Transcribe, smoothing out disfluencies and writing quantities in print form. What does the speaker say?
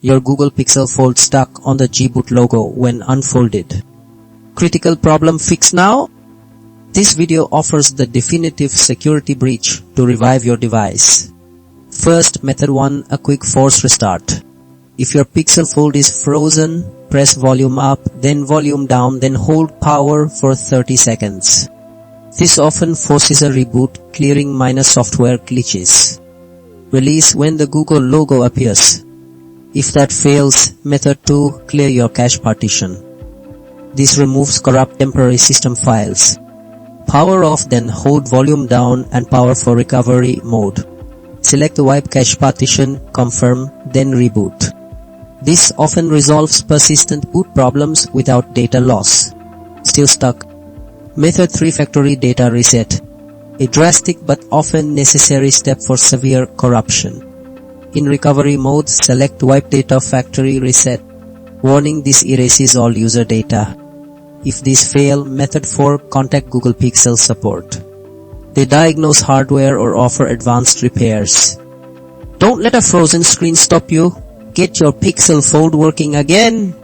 Your Google Pixel Fold stuck on the G-boot logo when unfolded. Critical problem fix now? This video offers the definitive security breach to revive your device. First, method 1, a quick force restart. If your Pixel Fold is frozen, press volume up, then volume down, then hold power for 30 seconds. This often forces a reboot, clearing minor software glitches. Release when the Google logo appears. If that fails, method 2, clear your cache partition. This removes corrupt temporary system files. Power off, then hold volume down and power for recovery mode. Select the wipe cache partition, confirm, then reboot. This often resolves persistent boot problems without data loss. Still stuck? Method 3, factory data reset. A drastic but often necessary step for severe corruption. In recovery mode, select Wipe Data Factory Reset. Warning: this erases all user data. If these fail, method 4, contact Google Pixel support. They diagnose hardware or offer advanced repairs. Don't let a frozen screen stop you. Get your Pixel Fold working again.